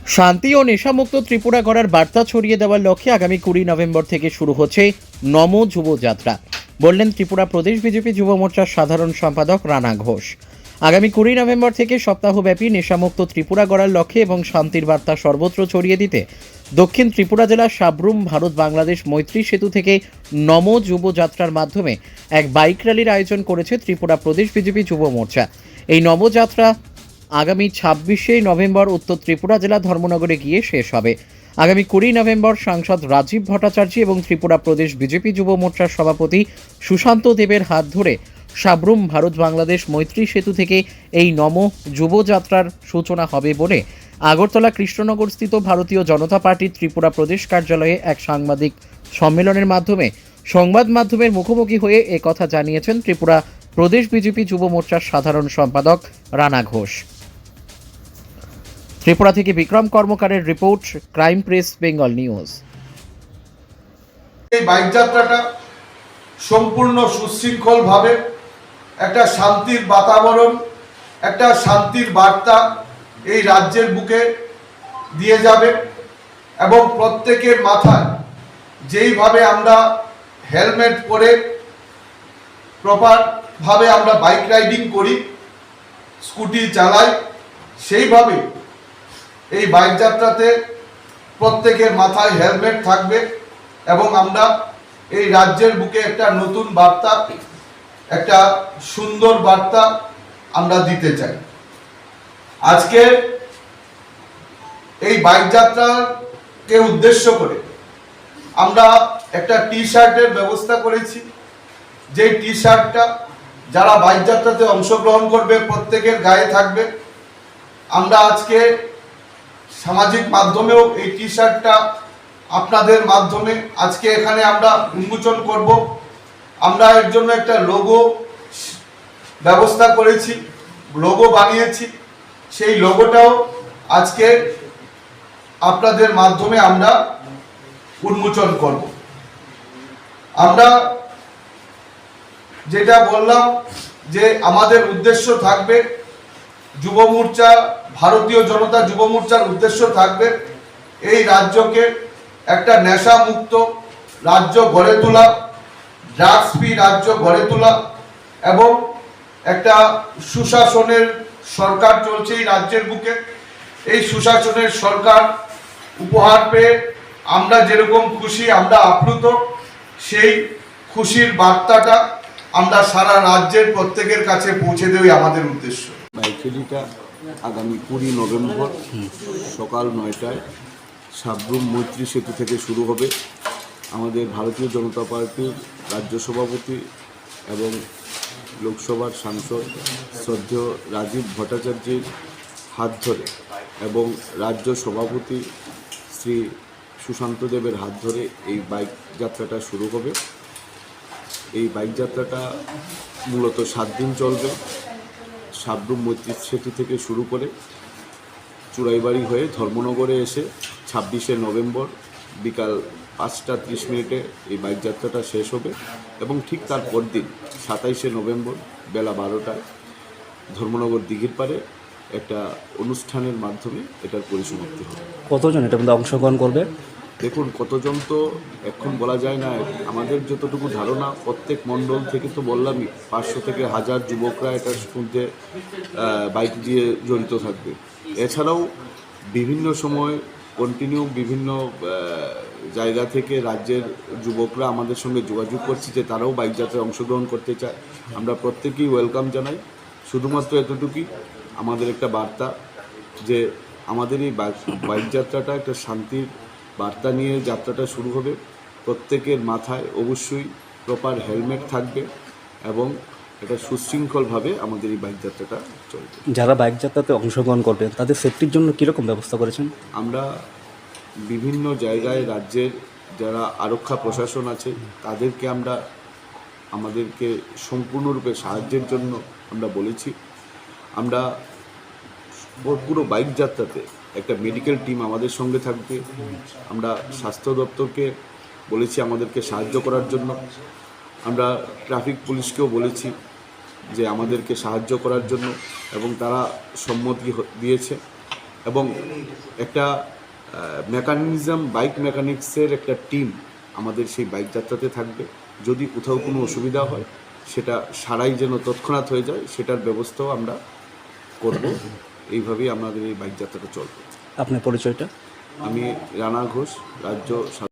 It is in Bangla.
শান্তি ও নেশামুক্ত ত্রিপুরা গড়ার বার্তা ছড়িয়ে দেওয়ার লক্ষ্যে আগামী 20 নভেম্বর থেকে শুরু হচ্ছে নমো যুব যাত্রা, বললেন ত্রিপুরা প্রদেশ বিজেপি যুব মোর্চার সাধারণ সম্পাদক রানা ঘোষ। আগামী 20 নভেম্বর থেকে সপ্তাহব্যাপী নেশামুক্ত ত্রিপুরা গড়ার লক্ষ্যে এবং শান্তির বার্তা সর্বত্র ছড়িয়ে দিতে দক্ষিণ ত্রিপুরা জেলার সাব্রুম ভারত বাংলাদেশ মৈত্রী সেতু থেকে নমো যুব যাত্রার মাধ্যমে এক বাইক র্যালির আয়োজন করেছে ত্রিপুরা প্রদেশ বিজেপি যুব মোর্চা। এই নবযাত্রা আগামী 26শে নভেম্বর উত্তর ত্রিপুরা জেলা ধর্মনগরে গিয়ে শেষ হবে। আগামী 20 নভেম্বর সাংসদ রাজীব ভট্টাচার্য এবং ত্রিপুরা প্রদেশ বিজেপি যুব মোর্চার সভাপতি সুশান্ত দেবের হাত ধরে সাব্রুম ভারত বাংলাদেশ মৈত্রী সেতু থেকে এই নমো যুবযাত্রার সূচনা হবে বলে আগরতলা কৃষ্ণনগরস্থিত ভারতীয় জনতা পার্টির ত্রিপুরা প্রদেশ কার্যালয়ে এক সাংবাদিক সম্মেলনের মাধ্যমে সংবাদ মাধ্যমের মুখোমুখি হয়ে একথা জানিয়েছেন ত্রিপুরা প্রদেশ বিজেপি যুব মোর্চার সাধারণ সম্পাদক রানা ঘোষ। ত্রিপুরা থেকে বিক্রম কর্মকারের report, crime press Bengal news. এই বাইক যাত্রাটা সম্পূর্ণ সুশৃঙ্খলভাবে একটা শান্তির বাতাবরণ, একটা শান্তির বার্তা এই রাজ্যের বুকে দিয়ে যাবে এবং প্রত্যেকের মাথায় যেইভাবে আমরা হেলমেট পরে প্রপারভাবে আমরা বাইক রাইডিং করি, স্কুটি চালাই, সেইভাবে এই বাইক যাত্রাতে প্রত্যেকের মাথায় হেলমেট থাকবে এবং আমরা এই রাজ্যের বুকে একটা নতুন বার্তা, একটা সুন্দর বার্তা আমরা দিতে চাই। আজকে এই বাইক যাত্রাকে উদ্দেশ্য করে আমরা একটা টি শার্টের ব্যবস্থা করেছি, যে টি শার্টটা যারা বাইক যাত্রাতে অংশগ্রহণ করবে প্রত্যেকের গায়ে থাকবে। আমরা আজকে সামাজিক মাধ্যমেও এই টি শার্টটা আপনাদের মাধ্যমে আজকে এখানে আমরা উন্মোচন করব। আমরা এর জন্য একটা লোগো ব্যবস্থা করেছি, লোগো বানিয়েছি, সেই লোগোটাও আজকে আপনাদের মাধ্যমে আমরা উন্মোচন করব। আমরা যেটা বললাম যে আমাদের উদ্দেশ্য থাকবে, যুব মোর্চা, ভারতীয় জনতা যুব মোর্চার উদ্দেশ্য থাকবে এই রাজ্যকে একটা নেশা মুক্ত রাজ্য গড়ে তোলা, ড্রাগস ফ্রি রাজ্য গড়ে তোলা এবং একটা সুশাসনের সরকার চলছে এই রাজ্যের বুকে। এই সুশাসনের সরকার উপহার পেয়ে আমরা যেরকম খুশি, আমরা আপ্লুত, সেই খুশির বার্তাটা আমরা সারা রাজ্যের প্রত্যেকের কাছে পৌঁছে দেওয়াই আমাদের উদ্দেশ্য। বাইক র্যালিটা আগামী 20 নভেম্বর সকাল 9টায় সাব্রুম মৈত্রী সেতু থেকে শুরু হবে। আমাদের ভারতীয় জনতা পার্টির রাজ্য সভাপতি এবং লোকসভার সাংসদ শ্রদ্ধেয় রাজীব ভট্টাচার্যের হাত ধরে এবং রাজ্য সভাপতি শ্রী সুশান্ত দেবের হাত ধরে এই বাইক যাত্রাটা শুরু হবে। এই বাইক যাত্রাটা মূলত 7 দিন চলবে। সাব্রুম মৈত্রী সেতু থেকে শুরু করে চুড়াইবাড়ি হয়ে ধর্মনগরে এসে 26শে নভেম্বর বিকাল 5টা 30 এই বাইক যাত্রাটা শেষ হবে এবং ঠিক তার পরদিন 27শে নভেম্বর বেলা 12টায় ধর্মনগর দিঘির পাড়ে একটা অনুষ্ঠানের মাধ্যমে এটার পরিসমাপ্তি হবে। কতজন এটার মধ্যে অংশগ্রহণ করবে? দেখুন, কতজন তো এখন বলা যায় না। আমাদের যতটুকু ধারণা, প্রত্যেক মণ্ডল থেকে তো বললামই 500 থেকে 1000 যুবকরা এটার মধ্যে বাইক দিয়ে জড়িত থাকবে। এছাড়াও বিভিন্ন সময় কন্টিনিউ বিভিন্ন জায়গা থেকে রাজ্যের যুবকরা আমাদের সঙ্গে যোগাযোগ করছে যে তারাও বাইক যাত্রায় অংশগ্রহণ করতে চায়। আমরা প্রত্যেকেই ওয়েলকাম জানাই। শুধুমাত্র এতটুকুই আমাদের একটা বার্তা যে আমাদের এই বাইক যাত্রাটা একটা শান্তির বার্তা নিয়ে যাত্রাটা শুরু হবে। প্রত্যেকের মাথায় অবশ্যই প্রপার হেলমেট থাকবে এবং এটা সুশৃঙ্খলভাবে আমাদের এই বাইক যাত্রাটা চলবে। যারা বাইক যাত্রাতে অংশগ্রহণ করবেন তাদের সেফটির জন্য কীরকম ব্যবস্থা করেছেন? আমরা বিভিন্ন জায়গায় রাজ্যের যারা আরক্ষা প্রশাসন আছে তাদেরকে আমাদেরকে সম্পূর্ণরূপে সাহায্যের জন্য আমরা বলেছি। আমরা পুরো বাইক যাত্রাতে একটা মেডিকেল টিম আমাদের সঙ্গে থাকবে। আমরা স্বাস্থ্য দপ্তরকে বলেছি আমাদেরকে সাহায্য করার জন্য। আমরা ট্রাফিক পুলিশকেও বলেছি যে আমাদেরকে সাহায্য করার জন্য এবং তারা সম্মতি দিয়েছে। এবং একটা মেকানিজম বাইক মেকানিক্সের একটা টিম আমাদের সেই বাইক যাত্রাতে থাকবে। যদি কোথাও কোনো অসুবিধা হয় সেটা সারাই যেন তৎক্ষণাৎ হয়ে যায় সেটার ব্যবস্থাও আমরা করব। এইভাবেই আমাদের এই বাইক যাত্রাটা চলবে। আপনার পরিচয়টা? আমি রানা ঘোষ, রাজ্য